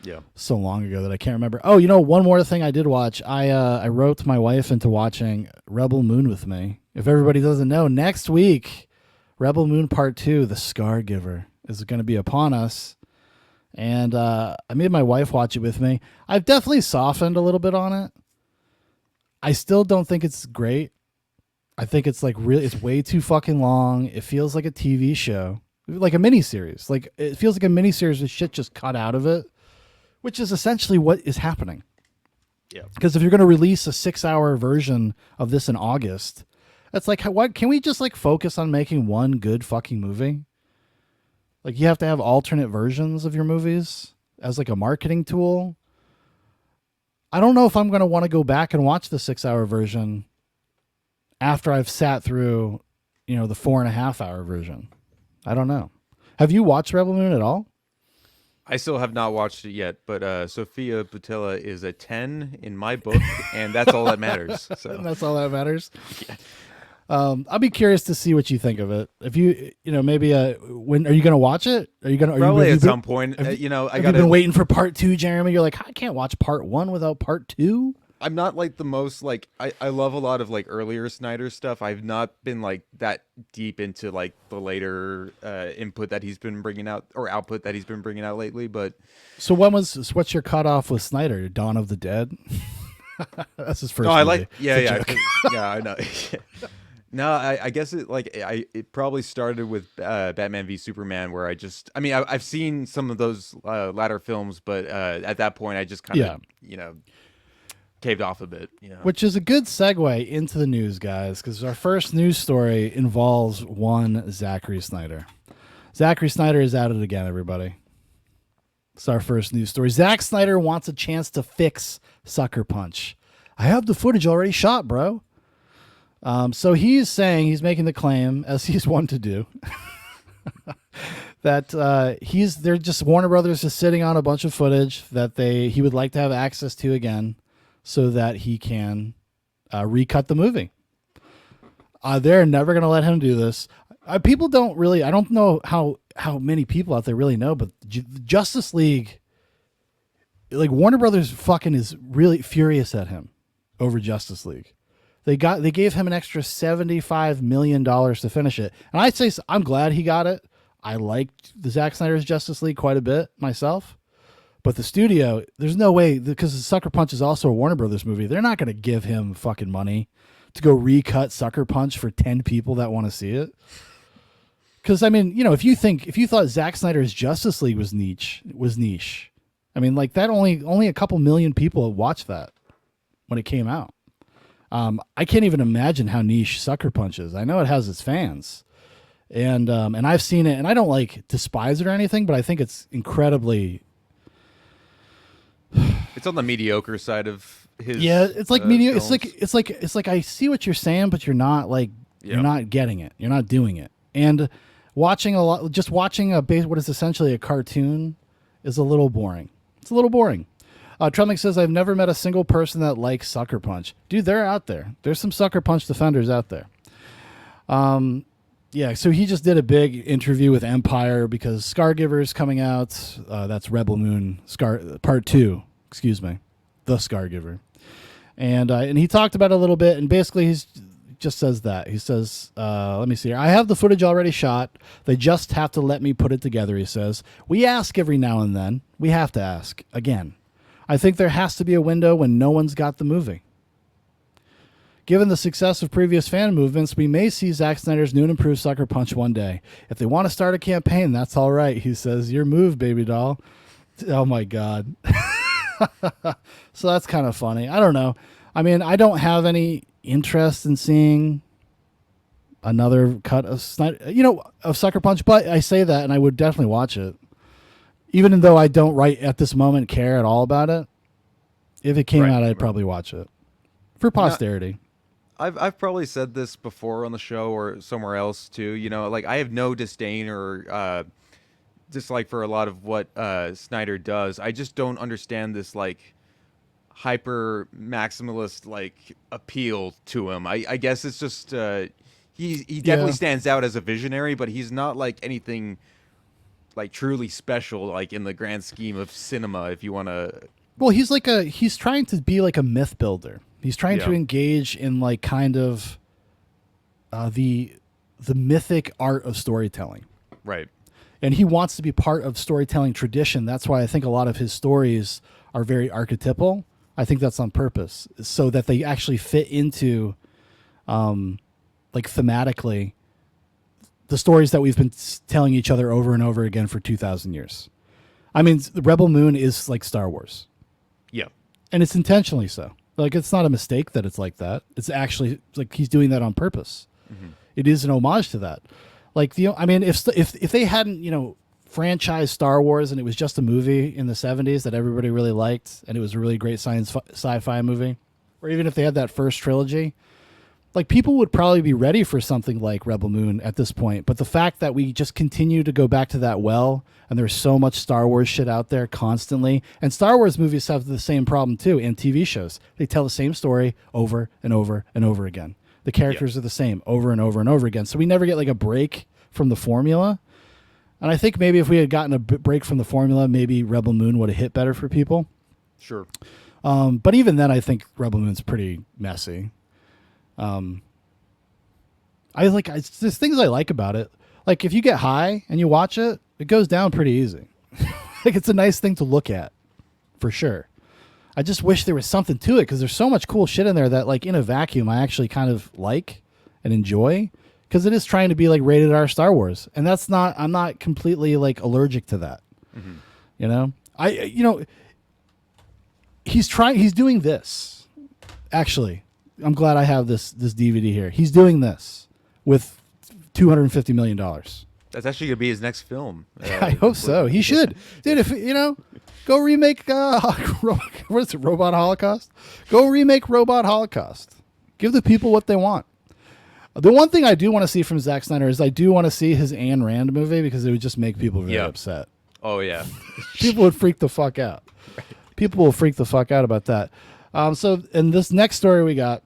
Yeah. so long ago that I can't remember. Oh, one more thing I did watch. I roped my wife into watching Rebel Moon with me. If everybody doesn't know, next week, Rebel Moon Part 2, The Scar Giver, is going to be upon us. And I made my wife watch it with me. I've definitely softened a little bit on it. I still don't think it's great. I think it's it's way too fucking long. It feels like a TV show, like a miniseries. Like it feels like a miniseries with shit just cut out of it, which is essentially what is happening. Yeah. Because if you're going to release a 6-hour version of this in August, it's like, what can we just focus on making one good fucking movie? Like you have to have alternate versions of your movies as a marketing tool. I don't know if I'm going to want to go back and watch the 6-hour version after I've sat through, the 4.5-hour version. I don't know. Have you watched Rebel Moon at all? I still have not watched it yet, but Sophia Boutella is a 10 in my book, and that's all that matters. So That's all that matters. Yeah. I'll be curious to see what you think of it. If maybe when are you going to watch it? Are you going to Probably at some point? Have I you got been waiting for part 2, Jeremy? You're like, I can't watch part 1 without part 2. I'm not the most I love a lot of earlier Snyder stuff. I've not been that deep into the later input that he's been bringing out or output that he's been bringing out lately. But So what's your cutoff with Snyder? Dawn of the Dead? That's his first. no, I movie. yeah. I know. No, I guess it probably started with Batman v Superman, where I've seen some of those latter films, but at that point I just kind of caved off a bit. Which is a good segue into the news, guys, because our first news story involves one Zachary Snyder. Zachary Snyder is at it again, everybody. It's our first news story. Zack Snyder wants a chance to fix Sucker Punch. I have the footage already shot, bro. So he's making the claim, as he's one to do, that Warner Brothers is sitting on a bunch of footage that he would like to have access to again, so that he can recut the movie. They're never going to let him do this. People don't really. I don't know how many people out there really know, but Justice League, Warner Brothers, fucking is really furious at him over Justice League. They gave him an extra $75 million to finish it. And I'd say I'm glad he got it. I liked the Zack Snyder's Justice League quite a bit myself. But the studio, there's no way, because Sucker Punch is also a Warner Brothers movie, they're not going to give him fucking money to go recut Sucker Punch for 10 people that want to see it. Because, if you thought Zack Snyder's Justice League was niche, that only a couple million people watched that when it came out. I can't even imagine how niche Sucker Punch is. I know it has its fans, and I've seen it, and I don't despise it or anything, but I think it's incredibly. It's on the mediocre side of his. Yeah, it's mediocre. Films. It's like I see what you're saying, but you're not you're not getting it. You're not doing it. And watching what is essentially a cartoon is a little boring. It's a little boring. Trumlick says, I've never met a single person that likes Sucker Punch. Dude, they're out there. There's some Sucker Punch defenders out there. Yeah, so he just did a big interview with Empire because Scargiver is coming out. That's Rebel Moon Part 2, excuse me, The Scargiver. And he talked about it a little bit, and basically he just says that. He says, let me see here. I have the footage already shot. They just have to let me put it together, he says. We ask every now and then. We have to ask again. I think there has to be a window when no one's got the movie. Given the success of previous fan movements, we may see Zack Snyder's new and improved Sucker Punch one day. If they want to start a campaign, that's all right, he says. Your move, baby doll. Oh, my God. So that's kind of funny. I don't know. I don't have any interest in seeing another cut of of Sucker Punch, but I say that, and I would definitely watch it. Even though I don't right at this moment care at all about it, if it came out, I'd probably watch it for posterity. I've probably said this before on the show or somewhere else too. I have no disdain or dislike for a lot of what Snyder does. I just don't understand this hyper maximalist appeal to him. I guess it's just he definitely stands out as a visionary, but he's not anything like truly special, like in the grand scheme of cinema. If you want to, Well, he's trying to be like a myth builder. He's trying to Yeah. engage in like kind of the mythic art of storytelling. right? And he wants to be part of storytelling tradition. That's why I think a lot of his stories are very archetypal. I think that's on purpose, so that they actually fit into, like thematically, the stories that we've been telling each other over and over again for 2,000 years. I mean, Rebel Moon is like Star Wars, Yeah, and it's intentionally so. Like, it's not a mistake that it's like that. It's actually like he's doing that on purpose. It is an homage to that. Like, I mean, if they hadn't, franchised Star Wars and it was just a movie in the 70s that everybody really liked, and it was a really great sci-fi movie, or even if they had that first trilogy, like, people would probably be ready for something like Rebel Moon at this point. But the fact that we just continue to go back to that well, and there's so much Star Wars shit out there constantly, and Star Wars movies have the same problem too, and TV shows. They tell the same story over and over and over again. The characters are the same over and over and over again. So we never get like a break from the formula. And I think maybe if we had gotten a break from the formula, maybe Rebel Moon would have hit better for people. sure. But even then, I think Rebel Moon's pretty messy. There's things I like about it. Like, if you get high and you watch it, it goes down pretty easy. Like, it's a nice thing to look at, for sure. I just wish there was something to it, because there's so much cool shit in there that, like, in a vacuum, I actually kind of like and enjoy, because it is trying to be like rated R Star Wars, and I'm not completely like allergic to that. He's doing this. Actually, I'm glad I have this DVD here. He's doing this with $250 million. That's actually gonna be his next film. I hope so. He should, dude. If go remake what is it, Robot Holocaust? Go remake Robot Holocaust. Give the people what they want. The one thing I do want to see from Zack Snyder is I do want to see his Ayn Rand movie, because it would just make people very upset. Oh yeah. People would freak the fuck out. People will freak the fuck out about that. So in this next story we got,